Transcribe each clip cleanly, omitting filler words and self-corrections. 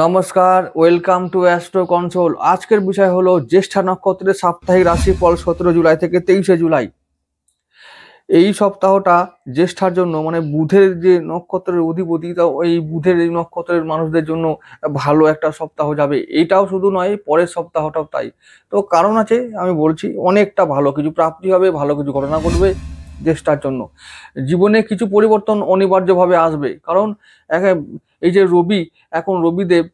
নমস্কার, welcome to astro console. আজকের বিষয় হলো জ্যেষ্ঠা নক্ষত্রের সাপ্তাহিক রাশিফল 17 জুলাই থেকে 23শে জুলাই। এই সপ্তাহটা জ্যেষ্ঠার জন্য মানে বুধের যে নক্ষত্রের অধিপতি, তা এই বুধের এই নক্ষত্রের মানুষদের জন্য ভালো একটা সপ্তাহ যাবে। এইটাও শুধু নয়, পরের সপ্তাহটাও তাই। তো কারণ আছে, আমি বলছি, অনেকটা ভালো কিছু প্রাপ্তি হবে, ভালো কিছু ঘটনা ঘটবে জ্যেষ্ঠার জন্য। জীবনে কিছু পরিবর্তন অনিবার্যভাবে আসবে, কারণ এই যে রবি, এখন রবিদেব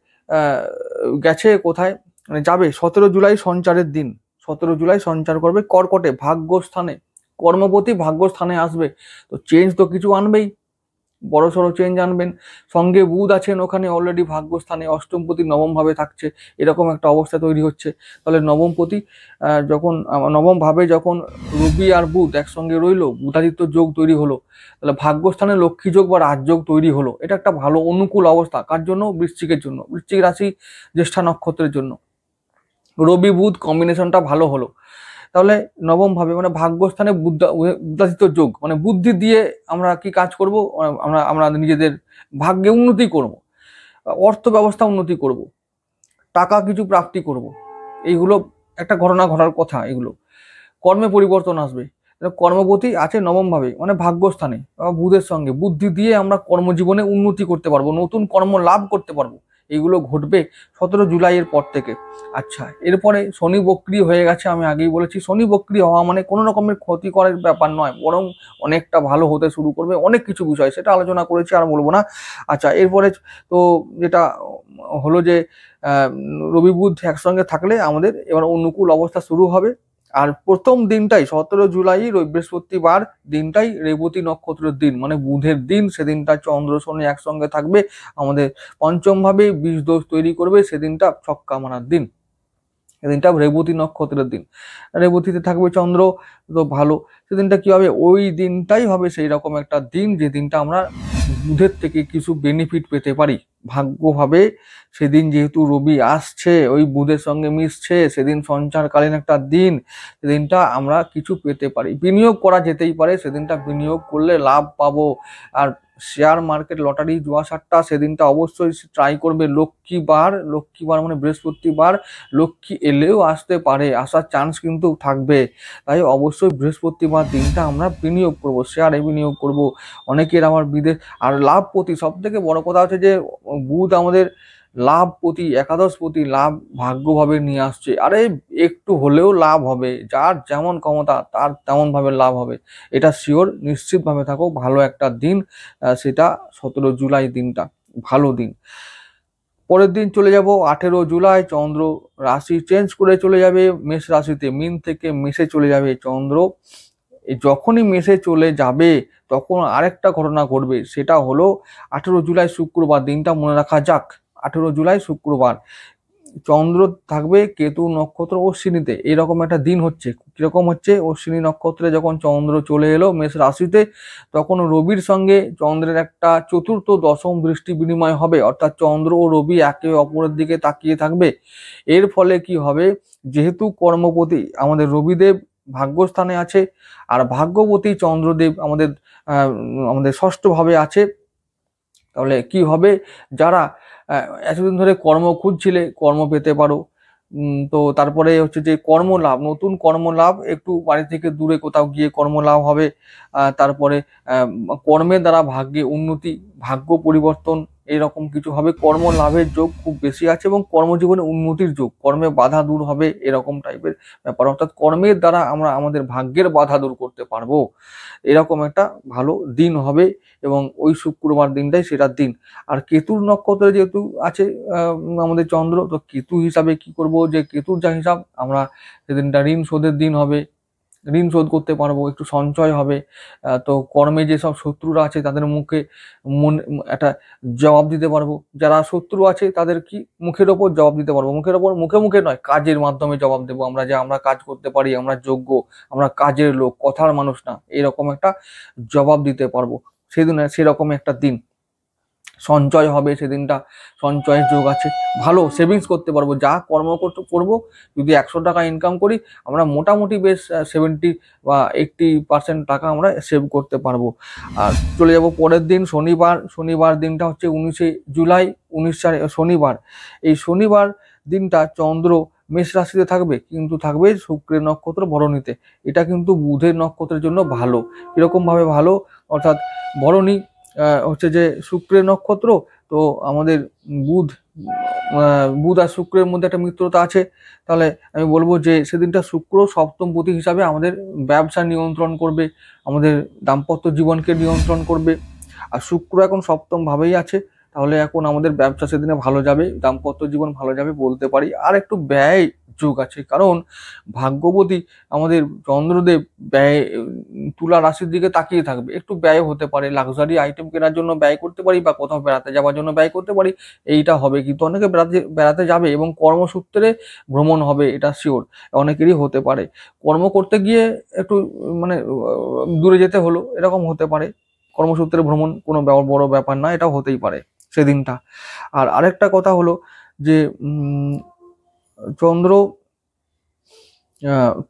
গেছে কোথায়, মানে যাবে 17 জুলাই সঞ্চারের দিন। 17 জুলাই সঞ্চার করবে কর্কটে, ভাগ্যস্থানে, কর্মপতি ভাগ্যস্থানে আসবে। তো চেঞ্জ তো কিছু আনবেই, বড় সড়ো চেঞ্জ আনবেন। সঙ্গে বুধ আছেন ওখানে অলরেডি ভাগ্যস্থানে, অষ্টমপতি নবম ভাবে থাকছে, এরকম একটা অবস্থা তৈরি হচ্ছে। তাহলে নবমপতি যখন নবম ভাবে যখন রবি আর বুধ একসঙ্গে রইলো, বুধাদিত্য যোগ তৈরি হলো, তাহলে ভাগ্যস্থানে লক্ষ্মী যোগ বা রাজযোগ তৈরি হলো। এটা একটা ভালো অনুকূল অবস্থা। কার জন্য? বৃশ্চিকের জন্য, বৃশ্চিক রাশি, জ্যেষ্ঠা নক্ষত্রের জন্য। রবি বুধ কম্বিনেশনটা ভালো হলো। তাহলে নবম ভাবে মানে ভাগ্যস্থানে বুদ্ধাদিত্য যোগ, মানে বুদ্ধি দিয়ে আমরা কি কাজ করব, আমরা আমরা নিজেদের ভাগ্যে উন্নতি করব, অর্থ ব্যবস্থা উন্নতি করব, টাকা কিছু প্রাপ্তি করব। এইগুলো একটা ঘটনা ঘটার কথা। এগুলো কর্মে পরিবর্তন আসবে। কর্মপতি আছে নবম ভাবে মানে ভাগ্যস্থানে, বুধের সঙ্গে বুদ্ধি দিয়ে আমরা কর্মজীবনে উন্নতি করতে পারবো, নতুন কর্ম লাভ করতে পারবো। এগুলো ঘটবে 17 জুলাইয়ের পর থেকে। আচ্ছা, এরপরে শনি বক্রী হয়ে গেছে। আমি আগেই বলেছি, শনি বক্রী হওয়া মানে কোনো রকমের ক্ষতি করার ব্যাপার নয়, বরং অনেকটা ভালো হতে শুরু করবে। অনেক কিছু বিষয় সেটা আলোচনা করেছি, আর বলবো না। আচ্ছা, এরপরে তো যেটা হলো যে রবি বুধ একসঙ্গে থাকলে আমাদের এবার অনুকূল অবস্থা শুরু হবে। আর প্রথম দিনটাই 17 জুলাই বৃহস্পতিবার দিনটাই রেবতী নক্ষত্রের দিন, মানে বুধের দিন। সেদিনটা চন্দ্র শনি একসঙ্গে থাকবে, আমাদের পঞ্চম ভাবে বিষ দোষ তৈরি করবে। সেদিনটা ছক্কা মারার দিন, সেদিনটা রেবতী নক্ষত্রের দিন, রেবতীতে থাকবে চন্দ্র। তো ভালো, সেদিনটা কি হবে? ওই দিনটাই হবে সেই রকম একটা দিন যে দিনটা আমরা বুধের থেকে কিছু বেনিফিট পেতে পারি ভাগ্যভাবে। সেদিন যেহেতু রবি আসছে, ওই বুধের সঙ্গে মিশছে, সেদিন সঞ্চারকালীন একটা দিন, সেদিনটা আমরা কিছু পেতে পারি, বিনিয়োগ করা যেতেই পারে। সেদিনটা বিনিয়োগ করলে লাভ পাবো। আর শেয়ার মার্কেট, লটারি, জুয়া সাট্টা সেদিনটা অবশ্যই ট্রাই করবে। লক্ষ্মীবার মানে বৃহস্পতিবার, লক্ষ্মী এলেও আসতে পারে, আসার চান্স কিন্তু থাকবে। তাই অবশ্যই বৃহস্পতিবার দিনটা আমরা বিনিয়োগ করব, শেয়ারে বিনিয়োগ করব। অনেকের আমার বিদেশ আর লাভপতি, সব থেকে বড় কথা হচ্ছে যে বুধ আমাদের লাভপতি, একাদশপতি, লাভ ভাগ্যভাবে নিয়ে আসছে। আরে একটু হলেও লাভ হবে, যার যেমন ক্ষমতা তার তেমন ভাবে লাভ হবে, এটা শিওর। নিশ্চিতভাবে থাকো, ভালো একটা দিন সেটা 17 জুলাই দিনটা ভালো দিন। পরের দিন চলে যাব 18 জুলাই, চন্দ্র রাশি চেঞ্জ করে চলে যাবে মেষ রাশিতে, মিন থেকে মেষে চলে যাবে চন্দ্র। যখনই মেষে চলে যাবে তখন আরেকটা ঘটনা ঘটবে, সেটা হলো 18 জুলাই শুক্রবার দিনটা মনে রাখা যাক। 18 জুলাই শুক্রবার চন্দ্র থাকবে কেতু নক্ষত্র অশ্বিনীতে। এরকম একটা দিন হচ্ছে। কিরকম হচ্ছে? অশ্বিনী নক্ষত্রে যখন চন্দ্র চলে এলো মেষ রাশিতে, তখন রবির সঙ্গে চন্দ্রের একটা চতুর্থ দশম দৃষ্টি বিনিময় হবে, অর্থাৎ চন্দ্র ও রবি একে অপরের দিকে তাকিয়ে থাকবে। এর ফলে কি হবে? যেহেতু কর্মপতি আমাদের রবিদেব ভাগ্যস্থানে আছে, আর ভাগ্যবতী চন্দ্রদেব আমাদের ষষ্ঠ ভাবে আছে, তাহলে কি হবে? যারা এতদিন ধরে কর্ম খুঁজছিলে, কর্ম পেতে পারো। তো তারপরে হচ্ছে যে কর্মলাভ, নতুন কর্মলাভ, একটু বাড়ি থেকে দূরে কোথাও গিয়ে কর্মলাভ হবে। তারপরে কর্মের দ্বারা ভাগ্যে উন্নতি, ভাগ্য পরিবর্তন, এরকম কিছু হবে। কর্ম লাভের যোগ খুব বেশি আছে এবং কর্মজীবনে উন্নতির যোগ, কর্মে বাধা দূর হবে, এরকম টাইপের ব্যাপার। অর্থাৎ কর্মের দ্বারা আমরা আমাদের ভাগ্যের বাধা দূর করতে পারবো, এরকম একটা ভালো দিন হবে। এবং ওই শুক্রবার দিনটাই সেটার দিন। আর কেতুর নক্ষত্রে যেহেতু আছে আমাদের চন্দ্র, তো কেতু হিসাবে কি করব, যে কেতুর যা হিসাব, আমরা সেদিনটা ঋণ শোধের দিন হবে, ঋণ শোধ করতে পারবো, একটু সঞ্চয় হবে। তো কর্মে যেসব শত্রুরা আছে তাদের মুখে একটা জবাব দিতে পারবো। যারা শত্রু আছে তাদের কি মুখের ওপর জবাব দিতে পারবো, মুখের ওপর, মুখে মুখে নয়, কাজের মাধ্যমে জবাব দেবো আমরা, যে আমরা কাজ করতে পারি, আমরা যোগ্য, আমরা কাজের লোক, কথার মানুষ না, এরকম একটা জবাব দিতে পারবো সেদিন। সেরকম একটা দিন। সঞ্চয় হবে, সেদিনটা সঞ্চয়ের যোগ আছে, ভালো সেভিংস করতে পারবো। যা কর্ম করবো, যদি 100 টাকা ইনকাম করি, আমরা মোটামুটি বেশ 70 বা 80% টাকা আমরা সেভ করতে পারবো। আর চলে যাব পরের দিন শনিবার। শনিবার দিনটা হচ্ছে 19শে জুলাই, 19 শনিবার। এই শনিবার দিনটা চন্দ্র মেষ রাশিতে থাকবে, কিন্তু থাকবে শুক্রের নক্ষত্র ভরণীতে। এটা কিন্তু বুধের নক্ষত্রের জন্য ভালো। এরকম ভাবে ভালো, অর্থাৎ ভরণী হচ্ছে যে শুক্রের নক্ষত্র, তো আমাদের বুধ বুধ আর শুক্রের মধ্যে একটা মিত্রতা আছে। তাহলে আমি বলবো যে সেদিনটা শুক্র সপ্তমপতি হিসাবে আমাদের ব্যবসা নিয়ন্ত্রণ করবে, আমাদের দাম্পত্য জীবনকে নিয়ন্ত্রণ করবে। আর শুক্র এখন সপ্তম ভাবেই আছে, তাহলে এখন আমাদের ব্যবসা সেদিনে ভালো যাবে, দাম্পত্য জীবন ভালো যাবে বলতে পারি। আর একটু ব্যয় যোগ আছে, কারণ ভাগ্যবতী আমাদের চন্দ্রদেব ব্যয় তুলা রাশির দিকে তাকিয়ে থাকবে। একটু ব্যয় হতে পারে, লাক্সারি আইটেম কেনার জন্য ব্যয় করতে পারি, বা কোথাও বেড়াতে যাওয়ার জন্য ব্যয় করতে পারি, এইটা হবে। কিন্তু অনেকে বেড়াতে যাবে এবং কর্মসূত্রে ভ্রমণ হবে, এটা শিওর, অনেকেরই হতে পারে। কর্ম করতে গিয়ে একটু মানে দূরে যেতে হলো, এরকম হতে পারে। কর্মসূত্রে ভ্রমণ কোনো বড় ব্যাপার না, এটাও হতেই পারে সেদিনটা। আর আরেকটা কথা হলো যে চন্দ্র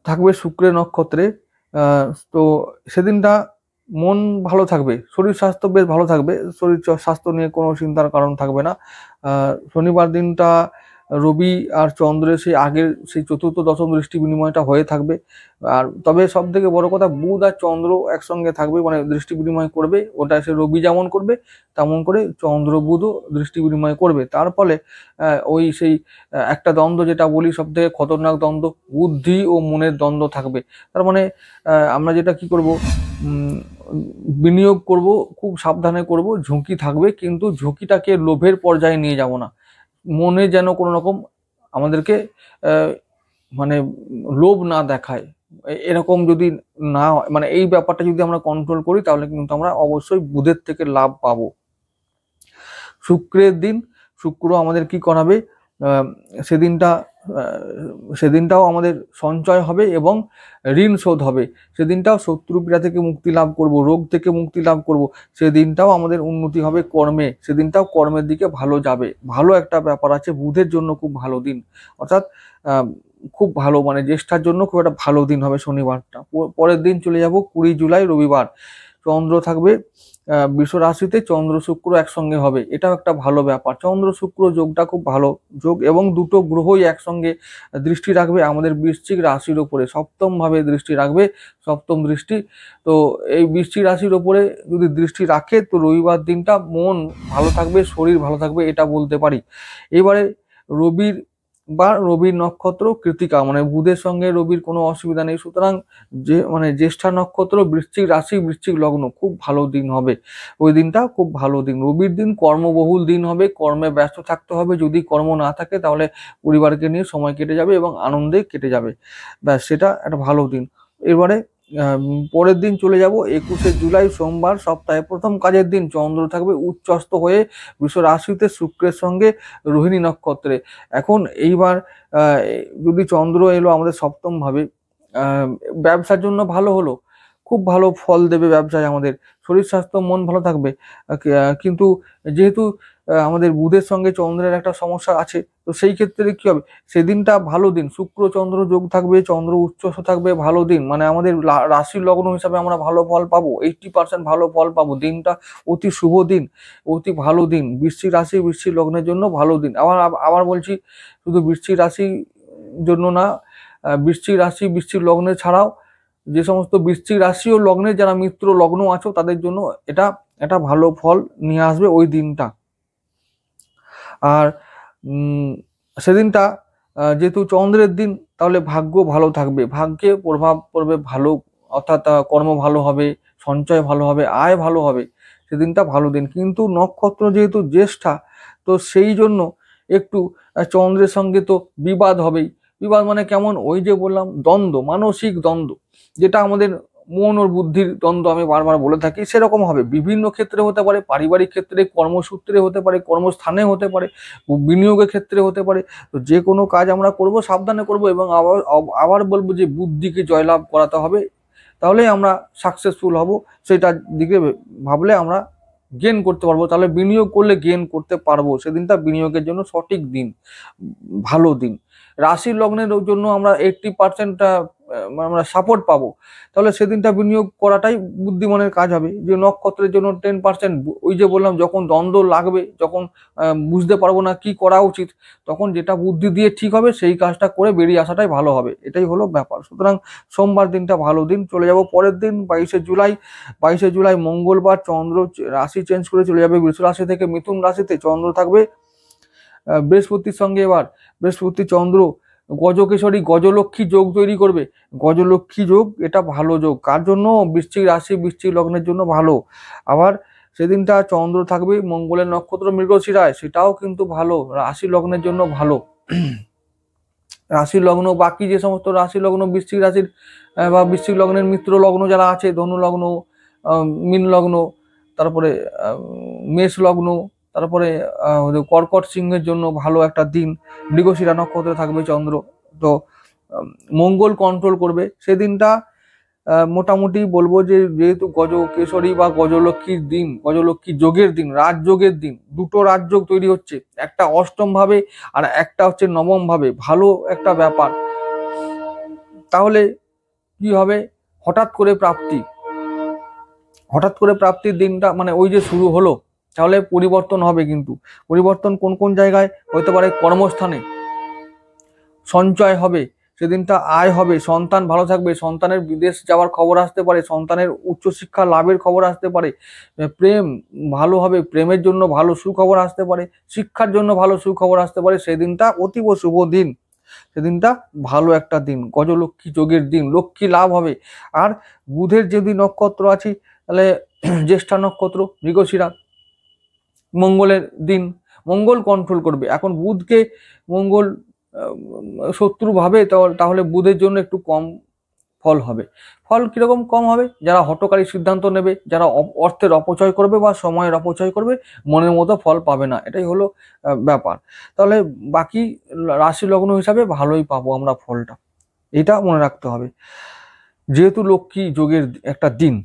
থাকবে শুক্রের নক্ষত্রে, তো সেদিনটা মন ভালো থাকবে, শরীর স্বাস্থ্য বেশ ভালো থাকবে, শরীর স্বাস্থ্য নিয়ে কোনো চিন্তার কারণ থাকবে না। শনিবার দিনটা রবি আর চন্দ্রের সেই আগের সেই চতুর্থ দশম দৃষ্টি বিনিময়টা হয়ে থাকবে। আর তবে সব থেকে বড় কথা, বুধ আর চন্দ্র একসঙ্গে থাকবে, মানে দৃষ্টি বিনিময় করবে। ওটা সে রবি যেমন করবে তেমন করে চন্দ্র বুধও দৃষ্টি বিনিময় করবে। তার ফলে ওই সেই একটা দ্বন্দ্ব, যেটা বলি সব থেকে খতরনাক দ্বন্দ্ব, বুদ্ধি ও মনের দ্বন্দ্ব থাকবে। তার মানে আমরা যেটা কি করব, বিনিয়োগ করব, খুব সাবধানে করব, ঝুঁকি থাকবে, কিন্তু ঝুঁকিটাকে লোভের পর্যায়ে নিয়ে যাব না। মনে যেন কোনো রকম আমাদেরকে মানে লোভ না দেখায়, এরকম যদি না হয়, মানে এই ব্যাপারটা যদি আমরা কন্ট্রোল করি, তাহলে কিন্তু আমরা অবশ্যই বুধের থেকে লাভ পাবো। শুক্রের দিন শুক্র আমাদের কি করাবে, সেদিনটাও আমাদের সঞ্চয় হবে এবং ঋণ শোধ হবে। সেদিনটাও শত্রু পীড়া থেকে মুক্তি লাভ করব, রোগ থেকে মুক্তি লাভ করব। সেদিনটাও আমাদের উন্নতি হবে কর্মে, সেদিনটাও কর্মের দিকে ভালো যাবে। ভালো একটা ব্যাপার আছে, বুধের জন্য খুব ভালো দিন, অর্থাৎ খুব ভালো, মানে জ্যেষ্ঠার জন্য খুব একটা ভালো দিন হবে শনিবারটা। পরের দিন চলে যাব 20 জুলাই রবিবার। চন্দ্র থাকবে বৃষ রাশিতে, চন্দ্র শুক্র একসঙ্গে হবে, এটাও একটা ভালো ব্যাপার। চন্দ্র শুক্র যোগটা খুব ভালো যোগ, এবং দুটো গ্রহই একসঙ্গে দৃষ্টি রাখবে আমাদের বৃশ্চিক রাশির ওপরে, সপ্তম ভাবে দৃষ্টি রাখবে, সপ্তম দৃষ্টি। তো এই বৃশ্চিক রাশির ওপরে যদি দৃষ্টি রাখে, তো রবিবার দিনটা মন ভালো থাকবে, শরীর ভালো থাকবে, এটা বলতে পারি। এবারে রবির নক্ষত্র কৃতিকা, মানে বুধের সঙ্গে রবির কোনো অসুবিধা নেই। সুতরাং যে মানে জ্যেষ্ঠা নক্ষত্র, বৃশ্চিক রাশি, বৃশ্চিক লগ্ন, খুব ভালো দিন হবে ওই দিনটা, খুব ভালো দিন। রবির দিন কর্মবহুল দিন হবে, কর্মে ব্যস্ত থাকতে হবে। যদি কর্ম না থাকে, তাহলে পরিবারকে নিয়ে সময় কেটে যাবে এবং আনন্দে কেটে যাবে, ব্যাস, সেটা একটা ভালো দিন। এবারে পরের দিন চলে যাব 21শে জুলাই সোমবার, সপ্তাহে প্রথম কাজের দিন। চন্দ্র থাকবে উচ্চস্ত হয়ে বৃষ রাশিতে শুক্রের সঙ্গে রোহিণী নক্ষত্রে। এখন এইবার যদি চন্দ্র এলো আমাদের সপ্তম ভাবে, ব্যবসার জন্য ভালো হলো, খুব ভালো ফল দেবে ব্যবসায় আমাদের, শরীর স্বাস্থ্য মন ভালো থাকবে। কিন্তু যেহেতু আমাদের বুধের সঙ্গে চন্দ্রের একটা সমস্যা আছে, তো সেই ক্ষেত্রে কি হবে, সেদিনটা ভালো দিন, শুক্র চন্দ্র যোগ থাকবে, চন্দ্র উচ্চস্থ থাকবে, ভালো দিন, মানে আমাদের রাশি লগ্ন হিসাবে আমরা ভালো ফল পাবো, 80% ভালো ফল পাবো। দিনটা অতি শুভ দিন, অতি ভালো দিন, বৃশ্চিক রাশি বৃশ্চিক লগ্নের জন্য ভালো দিন। আবার বলছি, শুধু বৃশ্চিক রাশির জন্য না, বৃশ্চিক রাশি বৃশ্চিক লগ্নে ছাড়াও যে সমস্ত বৃশ্চিক রাশি ও লগ্নে যারা মিত্র লগ্ন আছো, তাদের জন্য এটা একটা ভালো ফল নিয়ে আসবে ওই দিনটা। আর সেদিনটা যেহেতু চন্দ্রের দিন, তাহলে ভাগ্য ভালো থাকবে, ভাগ্যে প্রভাব পড়বে ভালো, অর্থাৎ কর্ম ভালো হবে, সঞ্চয় ভালো হবে, আয় ভালো হবে, সেদিনটা ভালো দিন। কিন্তু নক্ষত্র যেহেতু জ্যেষ্ঠা, তো সেই জন্য একটু চন্দ্রের সঙ্গে তো বিবাদ হবেই। বিবাদ মানে কেমন, ওই যে বললাম দ্বন্দ্ব, মানসিক দ্বন্দ্ব, যেটা আমাদের মন ও বুদ্ধির দ্বন্দ্ব আমি বারবার বলে থাকি, সেরকম হবে। বিভিন্ন ক্ষেত্রে হতে পারে, পারিবারিক ক্ষেত্রে, কর্মসূত্রে হতে পারে, কর্মস্থানে হতে পারে, বিনিয়োগের ক্ষেত্রে হতে পারে। তো যে কোনো কাজ আমরা করব সাবধানে করব, এবং আবার বলবো যে বুদ্ধিকে জয়লাভ করাতে হবে, তাহলে আমরা সাকসেসফুল হব। সেটার দিকে ভাবলে আমরা গেন করতে পারবো, তাহলে বিনিয়োগ করলে গেন করতে পারবো, সেদিনটা বিনিয়োগের জন্য সঠিক দিন, ভালো দিন। রাশি লগ্নের জন্য আমরা 80% আমরা সাপোর্ট পাবো, তাহলে সেদিনটা বিনিয়োগ করাটাই বুদ্ধিমানের কাজ হবে। যে নক্ষত্রের জন্য 10%, ওই যে বললাম যখন দ্বন্দ্ব লাগবে, যখন বুঝতে পারবো না কি করা উচিত, তখন যেটা বুদ্ধি দিয়ে ঠিক হবে সেই কাজটা করে বেরিয়ে আসাটাই ভালো হবে, এটাই হলো ব্যাপার। সুতরাং সোমবার দিনটা ভালো দিন। চলে যাব পরের দিন 22শে জুলাই। 22শে জুলাই মঙ্গলবার, চন্দ্র রাশি চেঞ্জ করে চলে যাবে বৃষ রাশি থেকে মিথুন রাশিতে। চন্দ্র থাকবে বৃহস্পতির সঙ্গে। এবার বৃহস্পতি চন্দ্র গজকেশরী গজলক্ষ্মী যোগ তৈরি করবে। গজলক্ষ্মী যোগ এটা ভালো যোগ, কার জন্য? বৃশ্চিক রাশি বৃশ্চিক লগ্নের জন্য ভালো। আবার সেদিনটা চন্দ্র থাকবে মঙ্গলের নক্ষত্র মৃগশিরায়, সেটাও কিন্তু ভালো, রাশি লগ্নের জন্য ভালো। রাশি লগ্ন, বাকি যে সমস্ত রাশি লগ্ন বৃশ্চিক রাশির বা বৃশ্চিক লগ্নের মিত্র লগ্ন যারা আছে, ধনু লগ্ন, মীন লগ্ন, তারপরে মেষ লগ্ন, তারপরে কর্কট সিংহের জন্য ভালো একটা দিন। মৃগশিরা নক্ষত্রে থাকবে চন্দ্র, তো মঙ্গল কন্ট্রোল করবে সেদিনটা। মোটামুটি বলবো যে যেহেতু গজকেশরী বা গজলক্ষ্মীর দিন, গজলক্ষ্মী যোগের দিন, রাজযোগের দিন, দুটো রাজযোগ তৈরি হচ্ছে, একটা অষ্টম ভাবে আর একটা হচ্ছে নবম ভাবে, ভালো একটা ব্যাপার। তাহলে কি হবে? হঠাৎ করে প্রাপ্তি, হঠাৎ করে প্রাপ্তির দিনটা মানে ওই যে শুরু হলো, তাহলে পরিবর্তন হবে। কিন্তু পরিবর্তন কোন কোন জায়গায় হতে পারে? কর্মস্থানে সঞ্চয় হবে সেদিনটা, আয় হবে, সন্তান ভালো থাকবে, সন্তানের বিদেশ যাওয়ার খবর আসতে পারে, সন্তানের উচ্চশিক্ষা লাভের খবর আসতে পারে, প্রেম ভালো হবে, প্রেমের জন্য ভালো সুখবর আসতে পারে, শিক্ষার জন্য ভালো সুখবর আসতে পারে। সেদিনটা অতীব শুভ দিন, সেদিনটা ভালো একটা দিন, গজলক্ষ্মী যোগের দিন, লক্ষ্মী লাভ হবে। আর বুধের যদি নক্ষত্র আছে তাহলে জ্যেষ্ঠা নক্ষত্র মৃগশিরা, মঙ্গলের দিন, মঙ্গল কন্ট্রোল করবে। এখন বুধকে মঙ্গল শত্রু ভাবে, তাহলে বুধের জন্য একটু কম ফল হবে। ফল কিরকম কম হবে? যারা হঠকারী সিদ্ধান্ত নেবে, যারা অর্থের অপচয় করবে বা সময়ের অপচয় করবে, মনের মতো ফল পাবে না, এটাই হলো ব্যাপার। তাহলে বাকি রাশি লগ্ন হিসাবে ভালোই পাবো আমরা ফলটা, এটা মনে রাখতে হবে। যেহেতু লক্ষ্মী যোগের একটা দিন,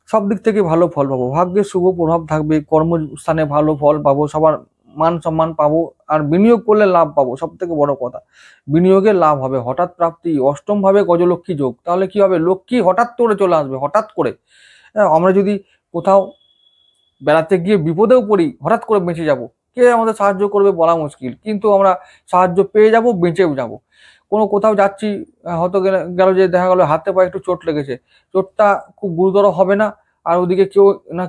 সব দিক থেকে ভালো ফল পাবো, ভাগ্যের শুভ প্রভাব থাকবে, কর্মস্থানে ভালো ফল পাবো, সবার মান সম্মান পাবো, আর বিনিয়োগ করলে লাভ পাবো। সব থেকে বড় কথা, বিনিয়োগে লাভ হবে। হঠাৎ প্রাপ্তি, অষ্টম ভাবে গজলক্ষ্মী যোগ, তাহলে কি হবে? লক্ষ্মী হঠাৎ করে চলে আসবে, হঠাৎ করে। আমরা যদি কোথাও বেড়াতে গিয়ে বিপদেও পড়ি, হঠাৎ করে বেঁচে যাব, কে আমাদের সাহায্য করবে বলা মুশকিল, কিন্তু আমরা সাহায্য পেয়ে যাব, বেঁচেও যাব। কোথাও যাচ্ছি, হয়তো গেল যে দেখা গেল হাতে পায়ে একটু চোট লেগেছে, চোটটা খুব গুরুতর হবে না, আর ওদিকে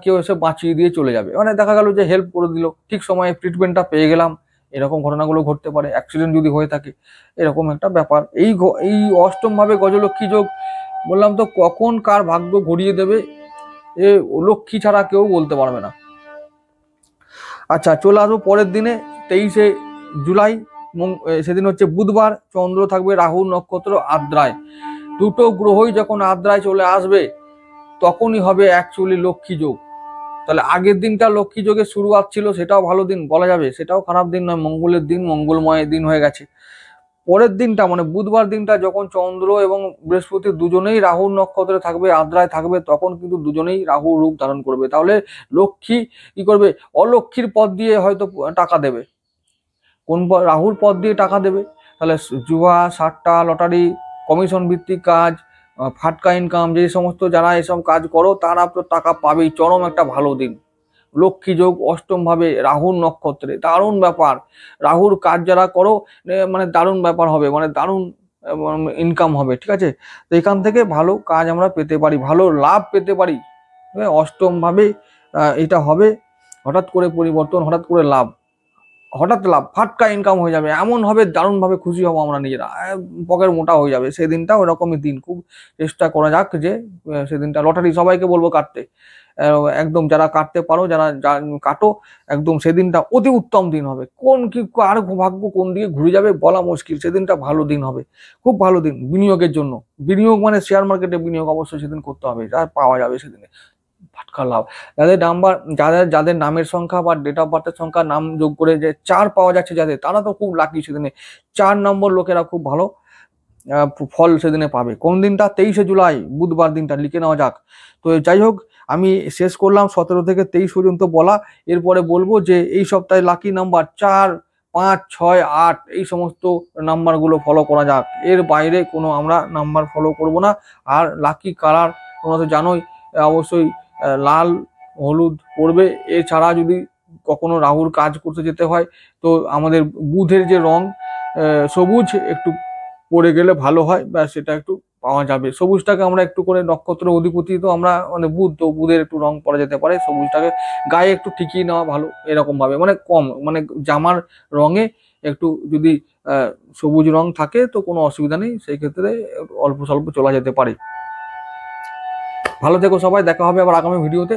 কেউ এসে বাঁচিয়ে দিয়ে চলে যাবে, মানে দেখা গেল যে হেল্প করে দিল, ঠিক সময়ে ট্রিটমেন্টটা পেয়ে গেলাম। এরকম ঘটনাগুলো ঘটতে পারে, অ্যাক্সিডেন্ট যদি হয়ে থাকে, এরকম একটা ব্যাপার। এই অষ্টম ভাবে গজলক্ষ্মী যোগ, বললাম তো কখন কার ভাগ্য ঘুরিয়ে দেবে এ লক্ষ্মী ছাড়া কেউ বলতে পারবে না। আচ্ছা, চলে আসবো পরের দিনে 23শে জুলাই। সেদিন হচ্ছে বুধবার, চন্দ্র থাকবে রাহু নক্ষত্র আদ্রায়। দুটো গ্রহই যখন আদ্রায় চলে আসবে তখনই হবে অ্যাকচুয়ালি লক্ষ্মী যোগ। তাহলে আগের দিনটা লক্ষ্মী যোগের শুরুয়াত ছিল, সেটাও ভালো দিন বলা যাবে, সেটাও খারাপ দিন নয়, মঙ্গলের দিন, মঙ্গলময় দিন হয়ে গেছে। পরের দিনটা মানে বুধবার দিনটা যখন চন্দ্র এবং বৃহস্পতি দুজনেই রাহুর নক্ষত্রে থাকবে, আদ্রায় থাকবে, তখন কিন্তু দুজনেই রাহু রূপ ধারণ করবে। তাহলে লক্ষ্মী কি করবে? অলক্ষ্মীর পথ দিয়ে হয়তো টাকা দেবে। কোন রাহুর পথ দিয়ে টাকা দেবে? তাহলে জুয়া, সাট্টা, লটারি, কমিশন ভিত্তিক কাজ, ফাটকা ইনকাম, যে সমস্ত যারা এসব কাজ করো তারা তো টাকা পাবেই। চরম একটা ভালো দিন, লক্ষ্মী যোগ অষ্টম ভাবে রাহুর নক্ষত্রে, দারুণ ব্যাপার। রাহুর কাজ যারা করো মানে দারুণ ব্যাপার হবে, মানে দারুণ ইনকাম হবে, ঠিক আছে? তো এখান থেকে ভালো কাজ আমরা পেতে পারি, ভালো লাভ পেতে পারি। অষ্টম ভাবে এটা হবে, হঠাৎ করে পরিবর্তন, হঠাৎ করে লাভ, হঠাৎ লাভ, ফাটকা ইনকাম হয়ে যাবে, এমন ভাবে দারুণ ভাবে খুশি হবো আমরা নিজেরা, পকেট মোটা হয়ে যাবে। সেদিনটা ওরকমই দিন, খুব চেষ্টা করা যাক যে সেদিনটা লটারি সবাইকে বলবো কাটতে, একদম যারা কাটতে পারো, যারা কাটো, একদম সেদিনটা অতি উত্তম দিন হবে। কোন কি আর ভাগ্য কোন দিকে ঘুরে যাবে বলা মুশকিল, সেদিনটা ভালো দিন হবে, খুব ভালো দিন বিনিয়োগের জন্য। বিনিয়োগ মানে শেয়ার মার্কেটে বিনিয়োগ অবশ্যই সেদিন করতে হবে, যা পাওয়া যাবে সেদিনে ফাটকা লাভ। যাদের নামের সংখ্যা বা ডেট অফ বার্থের সংখ্যা নাম যোগ করে যে 4 পাওয়া যাচ্ছে যাদের, তারা তো খুব লাকি সেদিনে। 4 নম্বর লোকেরা খুব ভালো ফল সেদিনে পাবে। কোন দিনটা? 23শে জুলাই বুধবার দিনটা লিখে নেওয়া যাক। তো যাই হোক, আমি শেষ করলাম 17 থেকে 23 পর্যন্ত বলা। এরপরে বলবো যে এই সপ্তাহে লাকি নাম্বার 4, 5, 6, 8 এই সমস্ত নাম্বারগুলো ফলো করা যাক। এর বাইরে কোনো আমরা নাম্বার ফলো করব না। আর লাকি কালার তোমরা তো জানোই, অবশ্যই লাল হলুদ পরবে। এছাড়া যদি কখনো রাহুর কাজ করতে যেতে হয় তো আমাদের বুধের যে রং সবুজ একটু পরে গেলে ভালো হয়, বা সেটা একটু পাওয়া যাবে। সবুজটাকে আমরা একটু করে, নক্ষত্র অধিপতি তো আমরা মানে বুধ, তো বুধের একটু রং পরা যেতে পারে। সবুজটাকে গায়ে একটু ঠিকিয়ে নেওয়া ভালো, এরকম ভাবে মানে কম, মানে জামার রঙে একটু যদি সবুজ রং থাকে তো কোনো অসুবিধা নেই, সেই ক্ষেত্রে অল্প স্বল্প চলা যেতে পারে। ভালো থেকো সবাই, দেখা হবে আবার আগামী ভিডিওতে।